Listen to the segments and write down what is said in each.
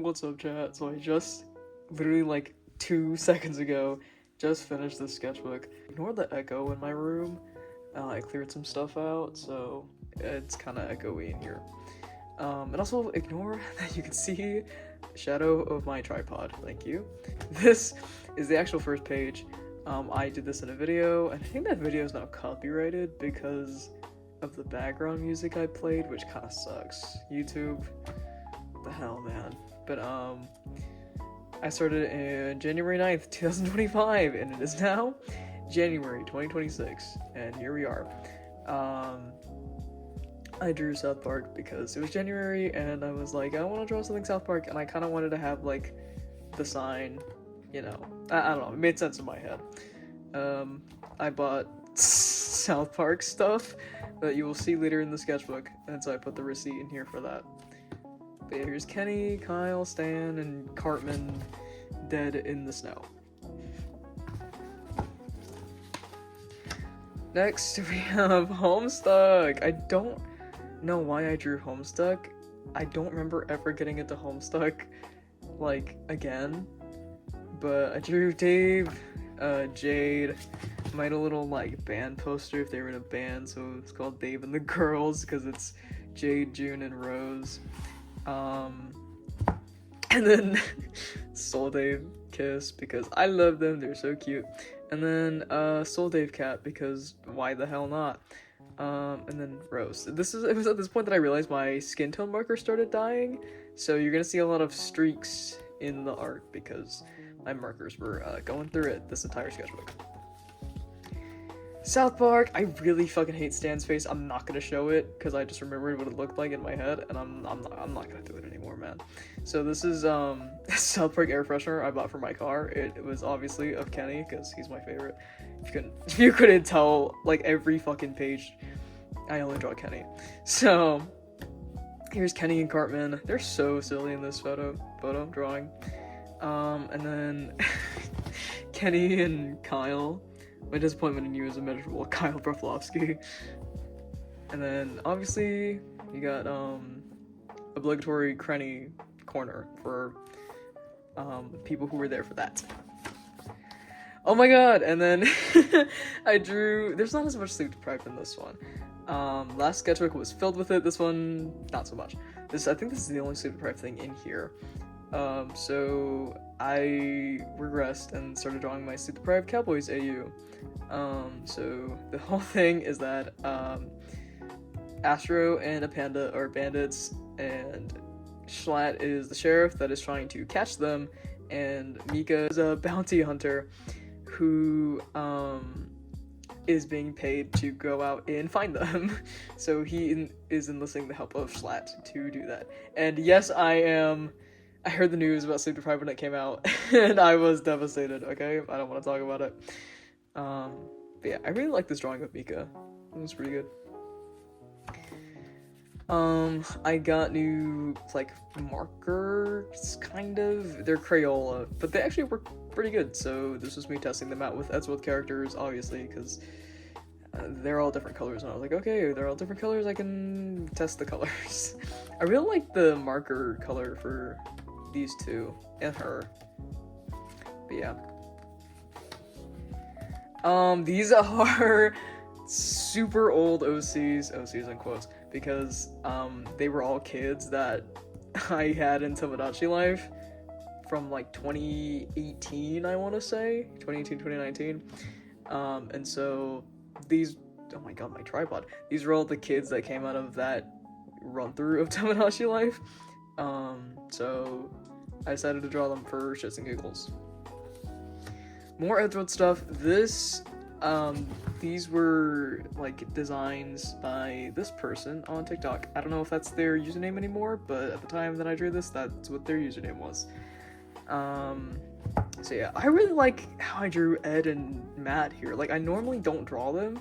What's up, chat? So I just, literally like 2 seconds ago, just finished this sketchbook. Ignore the echo in my room. I cleared some stuff out, so it's kind of echoey in here. And also ignore that you can see the shadow of my tripod. Thank you. This is the actual first page. I did this in a video, and I think that video is now copyrighted because of the background music I played, which kind of sucks. YouTube, what the hell, man. But I started in January 9th, 2025, and it is now January 2026, and here we are. I drew South Park because it was January, and I was like, I want to draw something South Park, and I kind of wanted to have, like, the sign, you know, I don't know, it made sense in my head. I bought South Park stuff that you will see later in the sketchbook, and so I put the receipt in here for that. But yeah, here's Kenny, Kyle, Stan, and Cartman dead in the snow. Next, we have Homestuck. I don't know why I drew Homestuck. I don't remember ever getting into Homestuck, like, again. But I drew Dave, Jade, made a little, like, band poster if they were in a band, so it's called Dave and the Girls, because it's Jade, June, and Rose. And then Soul Dave Kiss, because I love them, they're so cute. And then Soul Dave Cat, because why the hell not? And then Rose. It was at this point that I realized my skin tone marker started dying, so you're gonna see a lot of streaks in the art because my markers were going through it this entire sketchbook. South Park, I really fucking hate Stan's face. I'm not gonna show it because I just remembered what it looked like in my head, and I'm not gonna do it anymore, man. So this is South Park air freshener I bought for my car. It was obviously of Kenny because he's my favorite. If you couldn't tell, like every fucking page, I only draw Kenny. So here's Kenny and Cartman. They're so silly in this photo drawing. And then Kenny and Kyle. My disappointment in you is immeasurable, Kyle Broflovsky. And then, obviously, you got, obligatory Krenny corner for, people who were there for that. Oh my god, and then I drew, there's not as much sleep deprived in this one. Last sketchbook was filled with it, this one, not so much. I think this is the only sleep deprived thing in here. So I regressed and started drawing my sleep deprived Cowboys AU. So the whole thing is that, Astro and a panda are bandits, and Schlatt is the sheriff that is trying to catch them, and Mika is a bounty hunter who, is being paid to go out and find them. So he is enlisting the help of Schlatt to do that. And yes, I heard the news about Sleep Deprived when it came out, and I was devastated, okay? I don't want to talk about it. But yeah, I really like this drawing of Mika. It was pretty good. I got new, like, markers, kind of. They're Crayola, but they actually work pretty good, so this was me testing them out with Edzworth characters, obviously, because they're all different colors, and I was like, okay, they're all different colors, I can test the colors. I really like the marker color for these two, and her. But yeah. These are super old OCs in quotes, because, they were all kids that I had in Tomodachi Life from, like, 2018, I want to say, 2018, 2019, and so these, oh my god, my tripod, these are all the kids that came out of that run-through of Tomodachi Life, so I decided to draw them for shits and giggles. More Edward stuff. These were, like, designs by this person on TikTok. I don't know if that's their username anymore, but at the time that I drew this, that's what their username was. So yeah, I really like how I drew Ed and Matt here. Like, I normally don't draw them,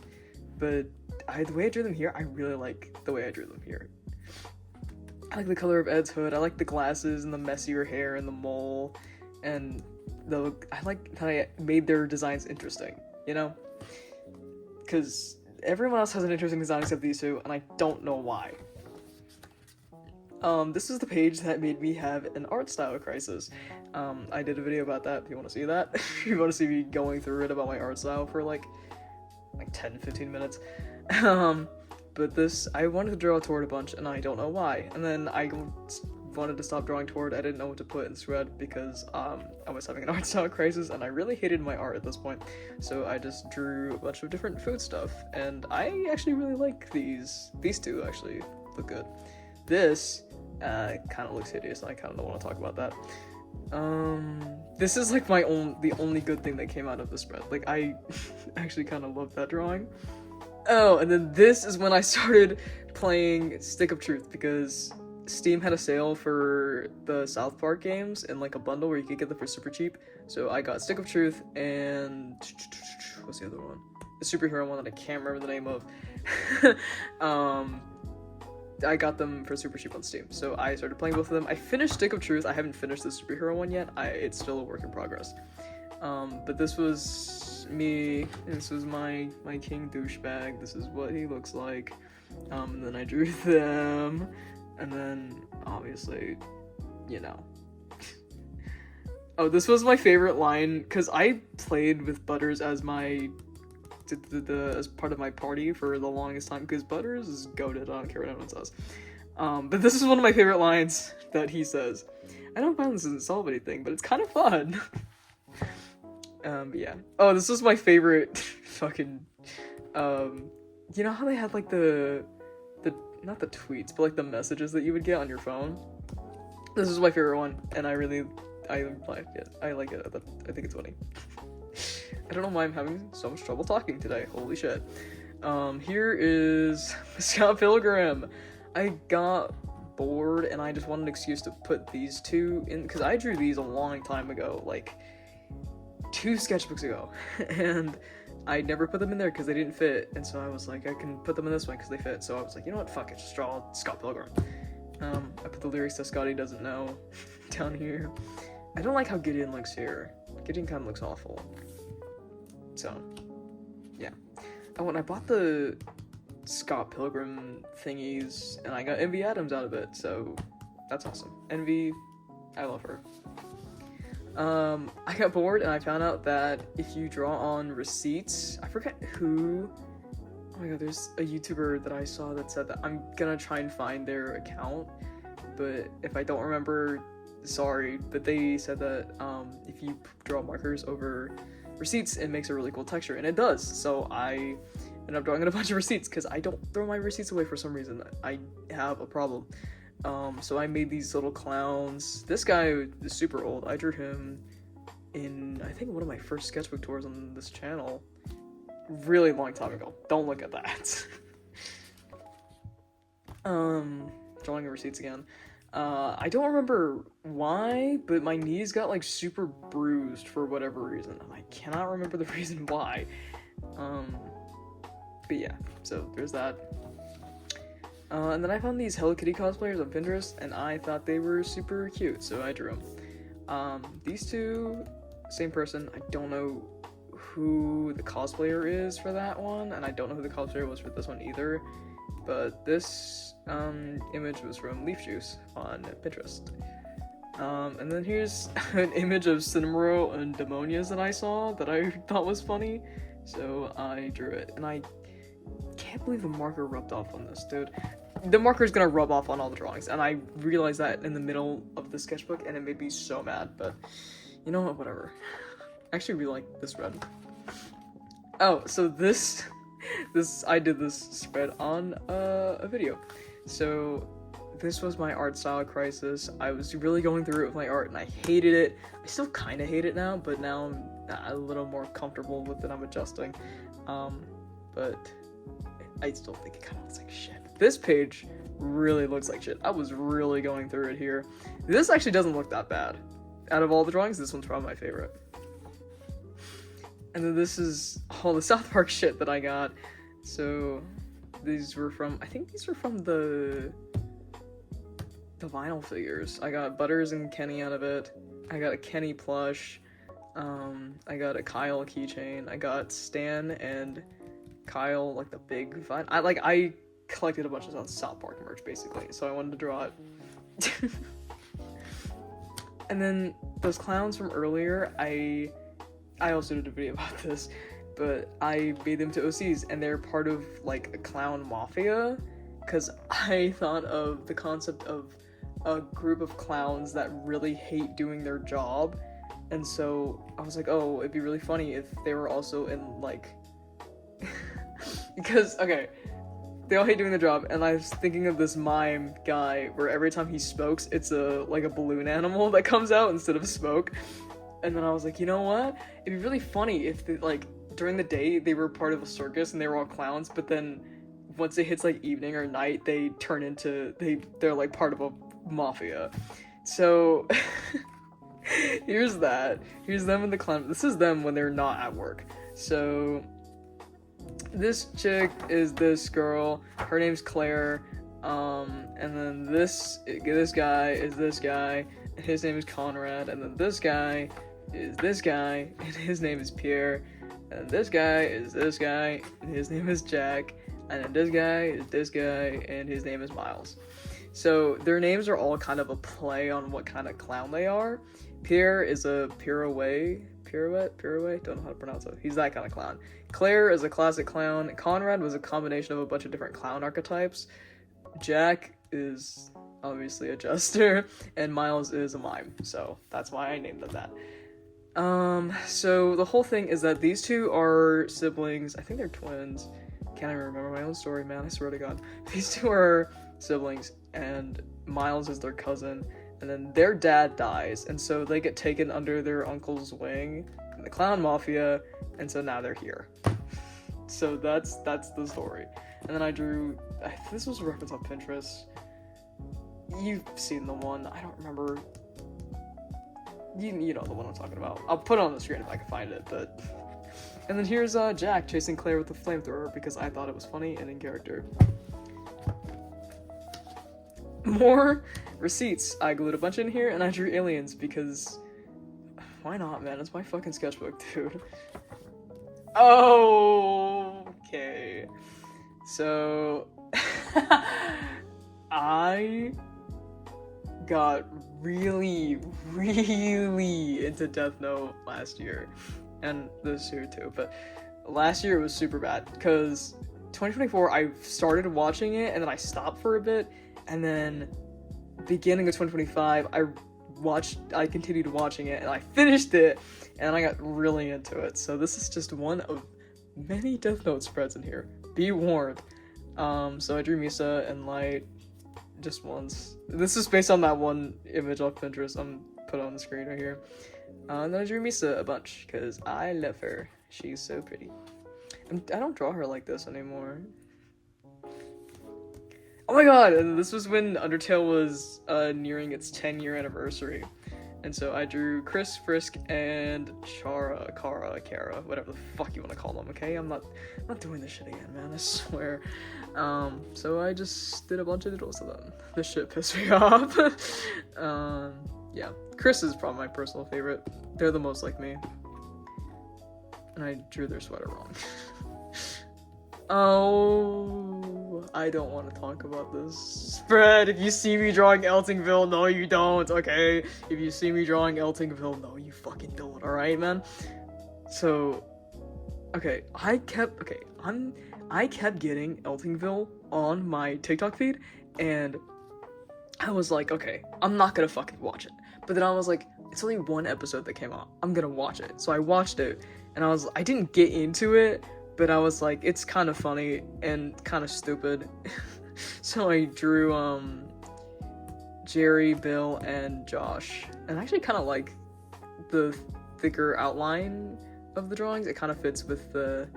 but the way I drew them here, I really like the way I drew them here. I like the color of Ed's hood, I like the glasses and the messier hair and the mole, and I like how I made their designs interesting, you know? Because everyone else has an interesting design except these two, and I don't know why. This is the page that made me have an art style crisis. I did a video about that if you want to see that. If you want to see me going through it about my art style for like 10-15 minutes. But this, I wanted to draw toward a bunch and I don't know why. And then I wanted to stop drawing toward, I didn't know what to put instead because I was having an art style crisis and I really hated my art at this point. So I just drew a bunch of different food stuff and I actually really like these. These two actually look good. This kind of looks hideous and I kind of don't want to talk about that. This is like the only good thing that came out of the spread. Like I actually kind of love that drawing. Oh, and then this is when I started playing Stick of Truth because Steam had a sale for the South Park games in like a bundle where you could get them for super cheap. So I got Stick of Truth and what's the other one? The superhero one that I can't remember the name of. I got them for super cheap on Steam, so I started playing both of them. I finished Stick of Truth. I haven't finished the superhero one yet. It's still a work in progress. But this was me. This was my king douchebag. This is what he looks like. And then I drew them, and then obviously, you know. Oh, this was my favorite line because I played with Butters as my as part of my party for the longest time because Butters is goated. I don't care what anyone says. But this is one of my favorite lines that he says. I know violence doesn't solve anything, but it's kind of fun. But yeah. Oh, this was my favorite fucking you know how they had like the not the tweets, but like the messages that you would get on your phone? This is my favorite one, and I like it. I like it. I think it's funny. I don't know why I'm having so much trouble talking today. Holy shit. Here is Scott Pilgrim. I got bored and I just wanted an excuse to put these two in because I drew these a long time ago, like 2 sketchbooks ago, and I never put them in there because they didn't fit, and so I was like, I can put them in this one because they fit, so I was like, you know what, fuck it, just draw Scott Pilgrim. I put the lyrics that Scotty doesn't know down here. I don't like how Gideon looks here. Gideon kind of looks awful. So, yeah. Oh, and I bought the Scott Pilgrim thingies, and I got Envy Adams out of it, so that's awesome. Envy, I love her. I got bored, and I found out that if you draw on receipts, I forget who, oh my god, there's a YouTuber that I saw that said that. I'm gonna try and find their account, but if I don't remember, sorry, but they said that, if you draw markers over receipts, it makes a really cool texture, and it does. So I ended up drawing in a bunch of receipts because I don't throw my receipts away for some reason. I have a problem. So I made these little clowns. This guy is super old. I drew him in, I think, one of my first sketchbook tours on this channel. Really long time ago. Don't look at that. Drawing receipts again. I don't remember why, but my knees got like super bruised for whatever reason. I cannot remember the reason why. But yeah, so there's that. And then I found these Hello Kitty cosplayers on Pinterest, and I thought they were super cute, so I drew them. These two, same person. I don't know who the cosplayer is for that one, and I don't know who the cosplayer was for this one either. But this image was from Leaf Juice on Pinterest. And then here's an image of Cinnamoroll and Demonias that I saw that I thought was funny, so I drew it. And I can't believe the marker rubbed off on this, dude. The marker's gonna rub off on all the drawings, and I realized that in the middle of the sketchbook, and it made me so mad, but you know what, whatever. I actually really like this red. Oh, so this I did this spread on a video. So this was my art style crisis. I was really going through it with my art and I hated it. I still kind of hate it now, but now I'm a little more comfortable with it. I'm adjusting. But I still think it kind of looks like shit. This page really looks like shit. I was really going through it here. This actually doesn't look that bad. Out of all the drawings, this one's probably my favorite. And then this is all the South Park shit that I got. So these were from, I think these were from the vinyl figures. I got Butters and Kenny out of it. I got a Kenny plush. I got a Kyle keychain. I got Stan and Kyle, like the big vinyl. I collected a bunch of South Park merch basically, so I wanted to draw it. And then those clowns from earlier, I also did a video about this, but I made them to OCs, and they're part of like a clown mafia, because I thought of the concept of a group of clowns that really hate doing their job, and so I was like, oh, it'd be really funny if they were also in like because okay, they all hate doing the job, and I was thinking of this mime guy where every time he smokes, it's a balloon animal that comes out instead of smoke. And then I was like, you know what? It'd be really funny if they, like, during the day they were part of a circus and they were all clowns, but then once it hits like evening or night, they turn into they're like part of a mafia. So here's that. Here's them in the clown. This is them when they're not at work. So this chick is this girl. Her name's Claire. And then this guy is this guy, and his name is Conrad. And then this guy is this guy, and his name is Pierre. And this guy is this guy, and his name is Jack. And then this guy is this guy, and his name is Miles. So their names are all kind of a play on what kind of clown they are. Pierre is a pirouette, don't know how to pronounce it. He's that kind of clown. Claire is a classic clown. Conrad was a combination of a bunch of different clown archetypes. Jack is obviously a jester, and Miles is a mime. So that's why I named them that. So the whole thing is that these two are siblings. I think they're twins. Can't even remember my own story, man. I swear to God. These two are siblings, and Miles is their cousin. And then their dad dies, and so they get taken under their uncle's wing in the clown mafia, and so now they're here. So that's the story. And then I drew, this was a reference on Pinterest. You've seen the one, I don't remember. You know the one I'm talking about. I'll put it on the screen if I can find it, but. And then here's Jack chasing Claire with the flamethrower because I thought it was funny and in character. More receipts. I glued a bunch in here, and I drew aliens because why not, man? It's my fucking sketchbook, dude. Okay. So I got really into Death Note last year, and this year too, but last year it was super bad because 2024 I started watching it and then I stopped for a bit, and then beginning of 2025 I continued watching it and I finished it and I got really into it. So this is just one of many Death Note spreads in here, be warned. So I drew Misa and Light just once. This is based on that one image off Pinterest I'm put on the screen right here. And then I drew Misa a bunch because I love her. She's so pretty. I don't draw her like this anymore. Oh my god, and this was when Undertale was nearing its 10-year anniversary. And so I drew Chris, Frisk, and Kara, whatever the fuck you want to call them, okay? I'm not doing this shit again, man, I swear. So I just did a bunch of doodles of them. This shit pissed me off. Yeah, Chris is probably my personal favorite. They're the most like me. And I drew their sweater wrong. Oh, I don't want to talk about this spread. If you see me drawing Eltingville, no you don't, okay? If you see me drawing Eltingville, no you fucking don't, alright, man? So, okay, I kept getting Eltingville on my TikTok feed, and I was like, okay, I'm not gonna fucking watch it. But then I was like, it's only one episode that came out. I'm gonna watch it. So I watched it, and I didn't get into it, but I was like, it's kind of funny and kind of stupid. So I drew Jerry, Bill, and Josh. And I actually kind of like the thicker outline of the drawings. It kind of fits with the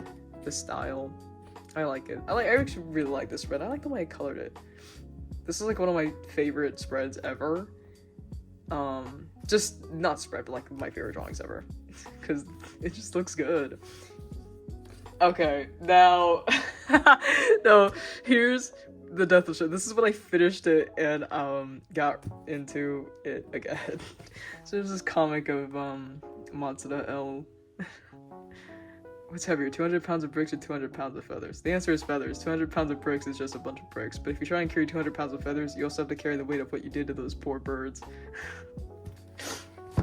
style. I like it. I actually really like this spread. I like the way I colored it. This is like one of my favorite spreads ever. Just not spread, but like my favorite drawings ever. Because it just looks good. Okay, now, no, here's the Death of Shit. This is when I finished it and, got into it again. So there's this comic of, Matsuda L. What's heavier, 200 pounds of bricks or 200 pounds of feathers? The answer is feathers. 200 pounds of bricks is just a bunch of bricks. But if you try and carry 200 pounds of feathers, you also have to carry the weight of what you did to those poor birds.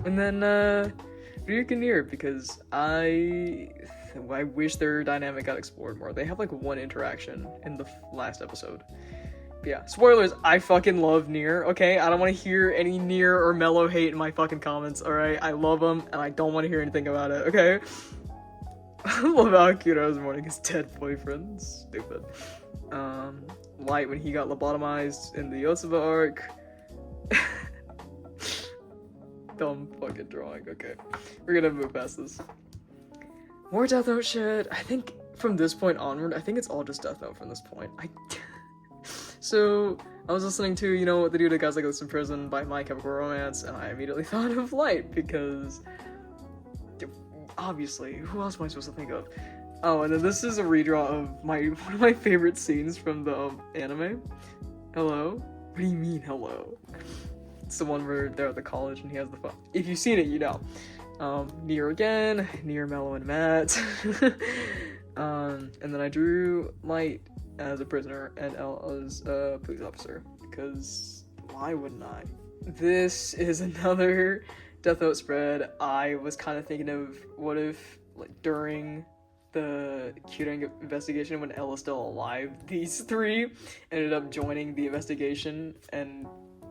And then, Ryuk and Nier, because I wish their dynamic got explored more. They have like one interaction in the last episode. But yeah, spoilers, I fucking love Nier, okay? I don't want to hear any Nier or Mellow hate in my fucking comments, alright? I love them, and I don't want to hear anything about it, okay? I love how cute I was mourning his dead boyfriend. Stupid. Light when he got lobotomized in the Yotsuba arc. Dumb fucking drawing. Okay, we're gonna move past this. More Death Note shit. I think from this point onward, I think it's all just Death Note from this point. So I was listening to, you know, the dude that guys like this in prison by My Chemical Romance, and I immediately thought of Light because. Obviously, who else am I supposed to think of? Oh, and then this is a redraw of one of my favorite scenes from the anime. Hello? What do you mean, hello? It's the one where they're at the college and he has the phone. If you've seen it, you know. Nier again, Nier, Mellow, and Matt. And then I drew Light as a prisoner and L as a police officer, because why wouldn't I? This is another Death Note spread. I was kind of thinking of what if, like, during the Kyurem investigation when L is still alive, these three ended up joining the investigation and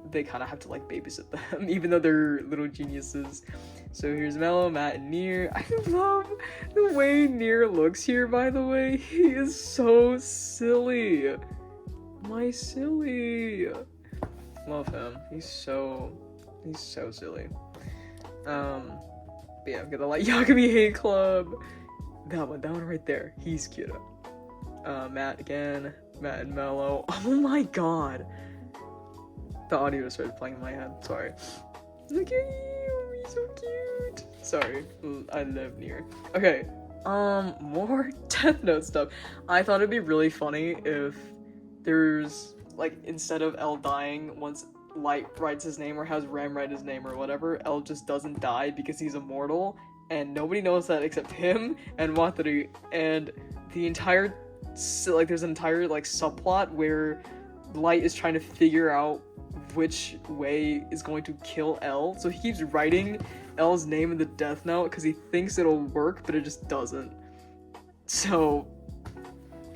they kind of have to like babysit them even though they're little geniuses. So here's Mellow, Matt, and Nier. I love the way Nier looks here, by the way. He is so silly. My silly. Love him. He's so silly. But yeah, I've got the like Yagami Hate Club. That one right there. He's cute. Matt again. Matt and Mellow. Oh my god. The audio started playing in my head. Sorry. Look at you. He's so cute. Sorry. I love Nier. Okay. More Death Note stuff. I thought it'd be really funny if there's like, instead of L dying once Light writes his name or has Ram write his name or whatever, L just doesn't die because he's immortal, and nobody knows that except him and Wataru, and the entire, like, there's an entire, like, subplot where Light is trying to figure out which way is going to kill L, so he keeps writing L's name in the Death Note because he thinks it'll work, but it just doesn't. So,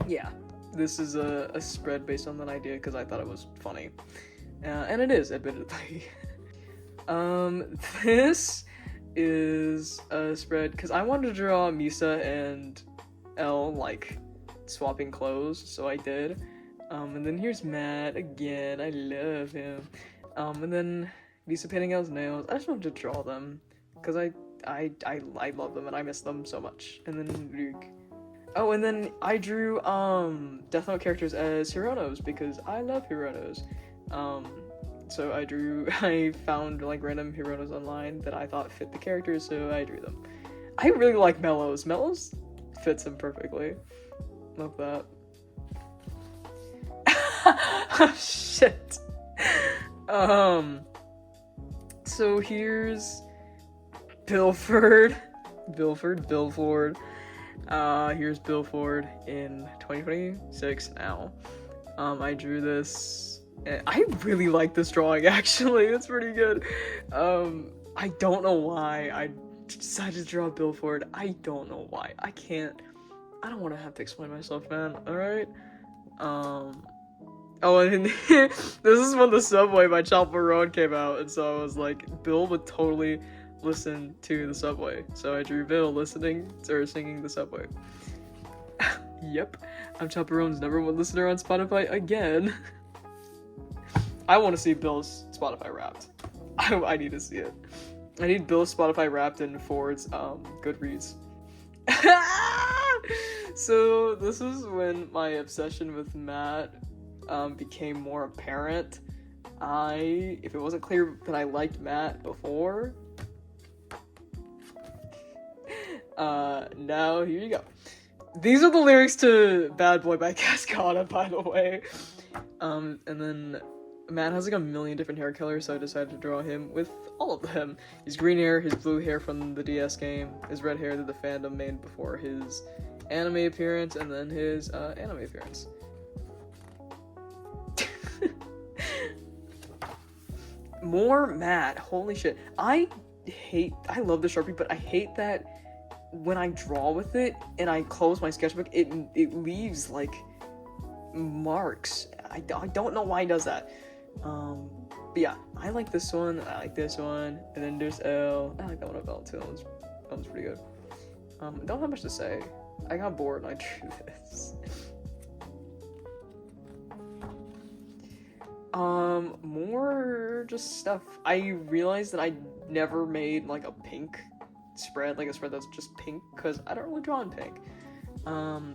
yeah, this is a spread based on that idea because I thought it was funny. And it is, admittedly. This is a spread because I wanted to draw Misa and L, like, swapping clothes, so I did. And then here's Matt again. I love him. And then Misa painting L's nails. I just wanted to draw them because I love them and I miss them so much. And then Ryuk. Oh, and then I drew Death Note characters as Hironos because I love Hironos. So I found like random Hironos online that I thought fit the characters, so I drew them. I really like Mellows. Mellows fits him perfectly. Love that. Oh, shit. So here's Billford. Here's Billford in 2026 now. I drew this. I really like this drawing, actually. It's pretty good. I don't know why I decided to draw Billford. I don't know why. I don't want to have to explain myself, man. Alright? Oh, and this is when The Subway by Chopper Road came out, and so I was like, Bill would totally listen to The Subway. So I drew Bill singing The Subway. Yep, I'm Chopper Road's #1 listener on Spotify again. I want to see Bill's Spotify Wrapped. I need to see it. I need Bill's Spotify Wrapped in Ford's Goodreads. So this is when my obsession with Matt became more apparent. If it wasn't clear that I liked Matt before, now here you go. These are the lyrics to Bad Boy by Cascada, by the way. And then Matt has like a million different hair colors, so I decided to draw him with all of them. His green hair, his blue hair from the DS game, his red hair that the fandom made before his anime appearance, and then his anime appearance. More Matt, holy shit. I love the Sharpie, but I hate that when I draw with it and I close my sketchbook, it leaves like marks. I don't know why it does that. But yeah, I like this one, I like this one, and then there's L. I like that one of L too, that one's pretty good. I don't have much to say. I got bored and I drew this. More just stuff. I realized that I never made like a pink spread, like a spread that's just pink, because I don't really draw in pink.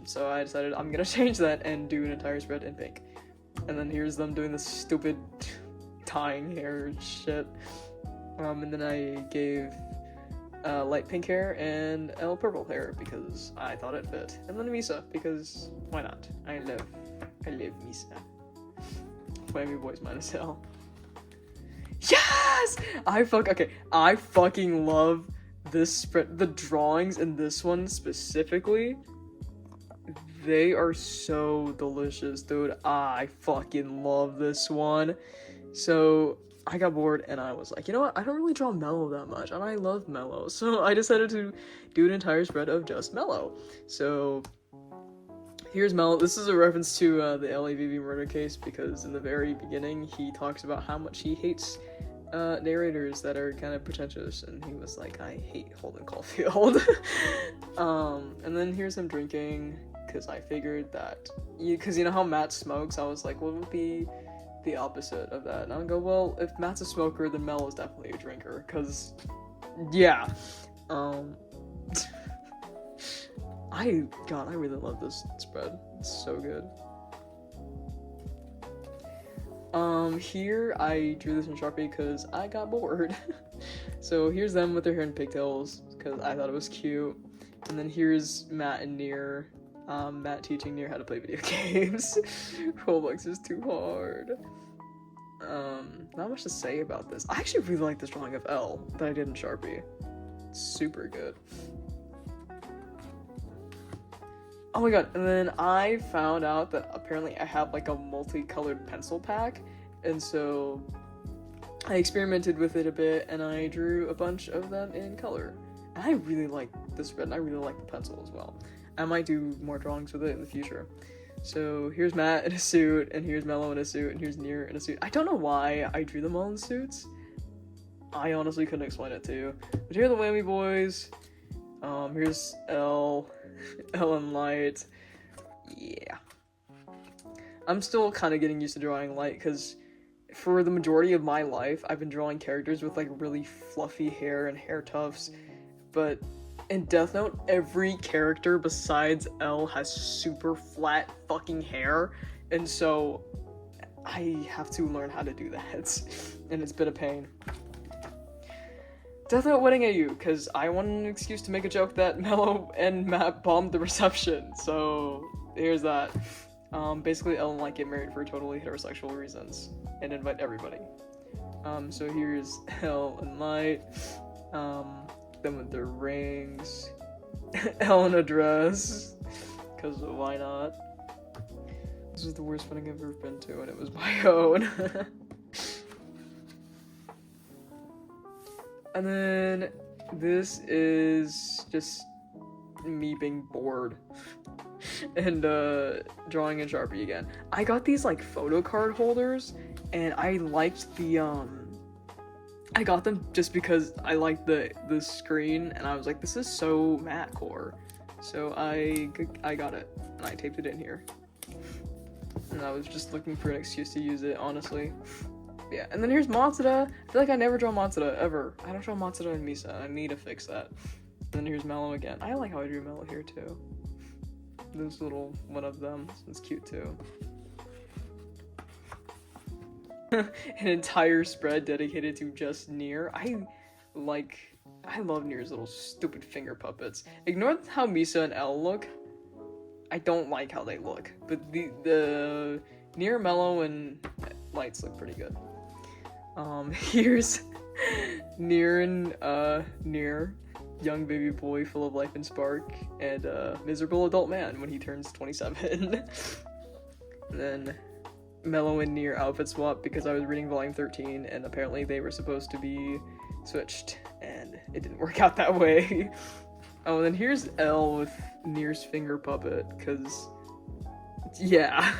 So I decided I'm gonna change that and do an entire spread in pink. And then here's them doing this stupid tying hair shit. And then I gave light pink hair and L purple hair because I thought it fit. And then Misa, because why not? I love Misa. Whammy Boys minus L. Yes! I fucking love this spread. The drawings in this one specifically, they are so delicious, dude. I fucking love this one. So I got bored and I was like, you know what? I don't really draw Mellow that much, and I love Mellow. So I decided to do an entire spread of just Mellow. So here's Mellow. This is a reference to the LAVV murder case, because in the very beginning he talks about how much he hates narrators that are kind of pretentious, and he was like, I hate Holden Caulfield. And then here's him drinking, because I figured that, because you know how Matt smokes, I was like, what would be the opposite of that? And I would go, well, if Matt's a smoker, then Mel is definitely a drinker, because, yeah. I really love this spread. It's so good. Here I drew this in Sharpie because I got bored. So here's them with their hair in pigtails because I thought it was cute. And then here's Matt and Nier. Matt teaching Nier how to play video games. Roblox is too hard. Not much to say about this. I actually really like this drawing of L that I did in Sharpie. It's super good. Oh my god, and then I found out that apparently I have like a multicolored pencil pack, and so I experimented with it a bit and I drew a bunch of them in color. And I really like this spread, and I really like the pencil as well. I might do more drawings with it in the future. So here's Matt in a suit, and here's Mello in a suit, and here's Nier in a suit. I don't know why I drew them all in suits. I honestly couldn't explain it to you. But here are the Whammy Boys. Here's L. Ellen Light. Yeah. I'm still kind of getting used to drawing Light, because for the majority of my life, I've been drawing characters with like really fluffy hair and hair tufts, but in Death Note, every character besides L has super flat fucking hair, and so I have to learn how to do that, and it's been a pain. Death Note wedding AU, because I wanted an excuse to make a joke that Mello and Matt bombed the reception, so here's that. Basically, Elle and Light get married for totally heterosexual reasons, and invite everybody. So here's Elle and Light, them with their rings, Elle in a dress, because why not? This is the worst wedding I've ever been to, and it was my own. And then this is just me being bored and drawing in Sharpie again. I got these like photo card holders, and I liked the I got them just because I liked the screen, and I was like, this is so matte core. So I got it, and I taped it in here. And I was just looking for an excuse to use it, honestly. Yeah, and then here's Matsuda. I feel like I never draw Matsuda, ever. I don't draw Matsuda and Misa. I need to fix that. And then here's Mello again. I like how I drew Mello here, too. This little one of them. It's cute, too. An entire spread dedicated to just Nier. I love Nier's little stupid finger puppets. Ignore how Misa and L look. I don't like how they look. But the Nier, Mello, and lights look pretty good. Here's Nier and Nier, young baby boy full of life and spark, and miserable adult man when he turns 27. And then Mellow and Nier outfit swap because I was reading volume 13 and apparently they were supposed to be switched and it didn't work out that way. Oh, and then here's L with Nier's finger puppet, cause yeah.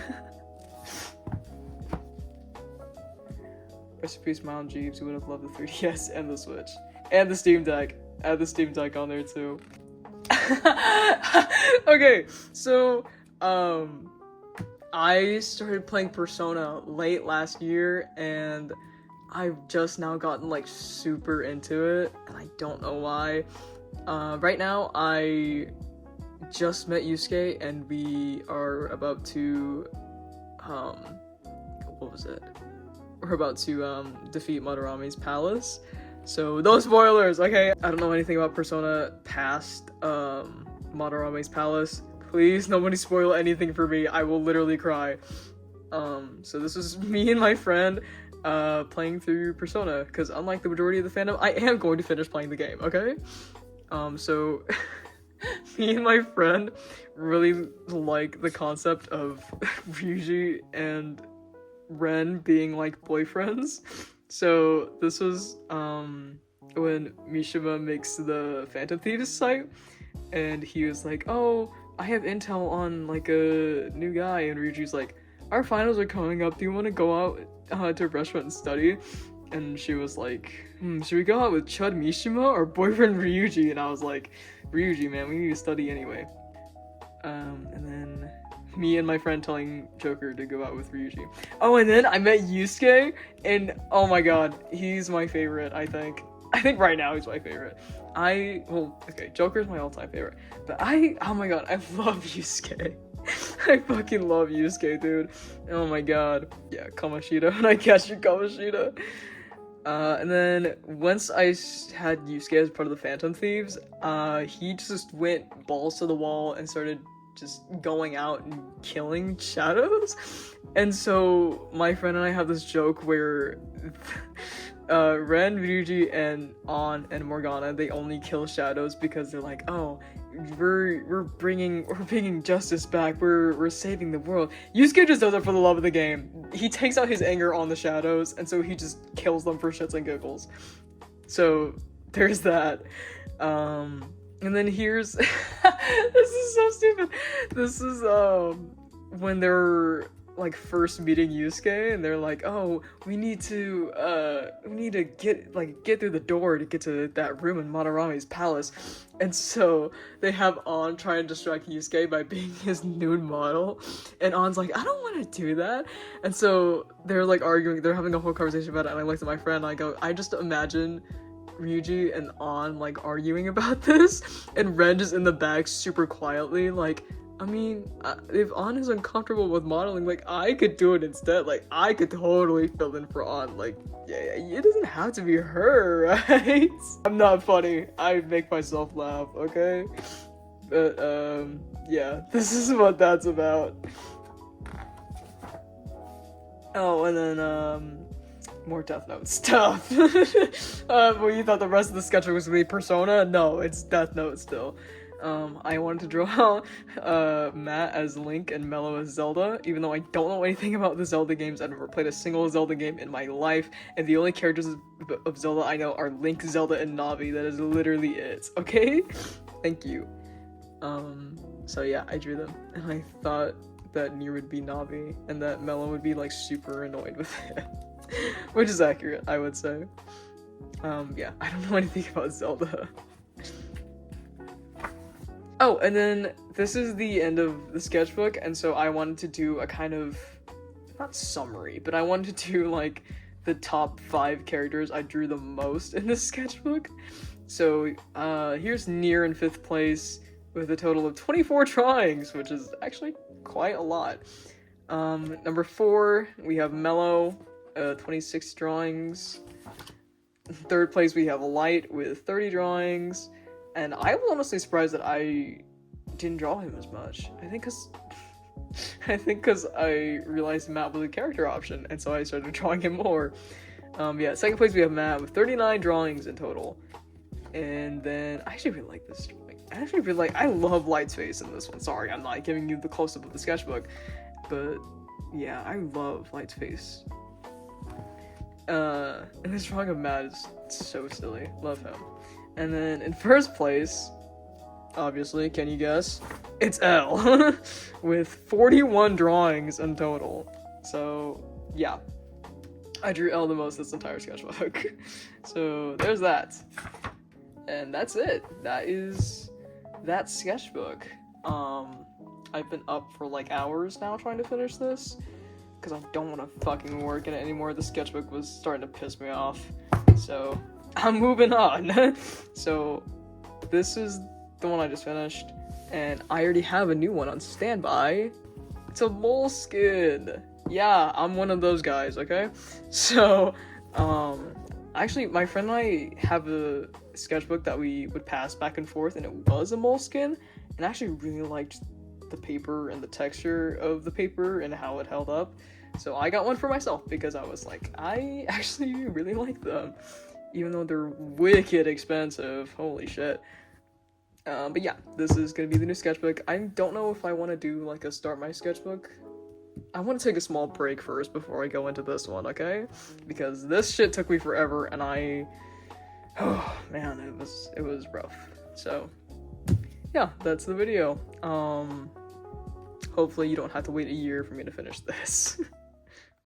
Recipe Smile and Jeeves, who would have loved the 3DS and the Switch. And the Steam Deck. Add the Steam Deck on there too. Okay, so, I started playing Persona late last year, and I've just now gotten, like, super into it, and I don't know why. Right now, I just met Yusuke, and we are about to, what was it? We're about to, defeat Madarame's palace. So, no spoilers, okay? I don't know anything about Persona past, Madarame's palace. Please, nobody spoil anything for me. I will literally cry. So this is me and my friend, playing through Persona, because unlike the majority of the fandom, I am going to finish playing the game, okay? So, me and my friend really like the concept of Ryuji and Ren being like boyfriends. So this was when Mishima makes the Phantom Thieves site, and he was like, "Oh, I have intel on like a new guy," and Ryuji's like, "Our finals are coming up. Do you want to go out to a restaurant and study?" And she was like, "Should we go out with Chud Mishima or boyfriend Ryuji?" And I was like, "Ryuji, man, we need to study anyway." And then me and my friend telling Joker to go out with Ryuji. Oh, and then I met Yusuke, and oh my god, he's my favorite, I think. I think right now he's my favorite. Joker's my all-time favorite. But oh my god, I love Yusuke. I fucking love Yusuke, dude. Oh my god. Yeah, Kamoshida, and I catch you, Kamoshida. And then once I had Yusuke as part of the Phantom Thieves, he just went balls to the wall and started just going out and killing shadows. And so my friend and I have this joke where Ren, Ryuji, and An and Morgana, they only kill shadows because they're like, "Oh, we're bringing justice back. We're saving the world." Yusuke just does it for the love of the game. He takes out his anger on the shadows, and so he just kills them for shits and giggles. So there's that. And then here's this is so stupid. This is when they're like first meeting Yusuke, and they're like, "Oh, we need to get through the door to get to that room in Madarame's palace." And so they have An try and distract Yusuke by being his nude model, and An's like, "I don't want to do that." And so they're like arguing, they're having a whole conversation about it, and I looked at my friend and I go, I just imagine Ryuji and An like arguing about this, and Ren just in the back super quietly like, I mean, if An is uncomfortable with modeling, like, I could do it instead. Like, I could totally fill in for An. Like, yeah, it doesn't have to be her, right? I'm not funny. I make myself laugh, okay? But, yeah, this is what that's about. Oh, and then, more Death Note stuff. Well, you thought the rest of the sketchbook was gonna be Persona? No, it's Death Note still. I wanted to draw Matt as Link and Mello as Zelda, even though I don't know anything about the Zelda games. I've never played a single Zelda game in my life, and the only characters of Zelda I know are Link, Zelda, and Navi. That is literally it, okay? Thank you. So yeah, I drew them, and I thought that Nier would be Navi, and that Mello would be, like, super annoyed with it. Which is accurate, I would say. Yeah, I don't know anything about Zelda. Oh, and then this is the end of the sketchbook, and so I wanted to do a kind of, not summary, but I wanted to do, like, the top 5 characters I drew the most in this sketchbook. So, here's Nier in 5th place with a total of 24 drawings, which is actually quite a lot. Number 4, we have Mello, 26 drawings. 3rd place, we have Light with 30 drawings. And I was honestly surprised that I didn't draw him as much. I think because I think because I realized Matt was a character option, and so I started drawing him more. Yeah, second place we have Matt with 39 drawings in total. And then, I actually really like this drawing. I love Light's face in this one. Sorry, I'm not giving you the close-up of the sketchbook. But, yeah, I love Light's face. And this drawing of Matt is so silly. Love him. And then, in first place, obviously, can you guess? It's L, with 41 drawings in total. So, yeah. I drew L the most this entire sketchbook. So, there's that. And that's it. That is that sketchbook. I've been up for like hours now trying to finish this, because I don't want to fucking work in it anymore. The sketchbook was starting to piss me off. So, I'm moving on. So, this is the one I just finished, and I already have a new one on standby. It's a moleskin. Yeah, I'm one of those guys, okay? So, actually, my friend and I have a sketchbook that we would pass back and forth, and it was a moleskin, and I actually really liked the paper and the texture of the paper and how it held up. So I got one for myself because I was like, I actually really like them, even though they're wicked expensive. Holy shit. But yeah, this is gonna be the new sketchbook. I don't know if I want to do like a start my sketchbook. I want to take a small break first before I go into this one, okay? Because this shit took me forever, and oh man, it was rough. So yeah, that's the video. Hopefully you don't have to wait a year for me to finish this.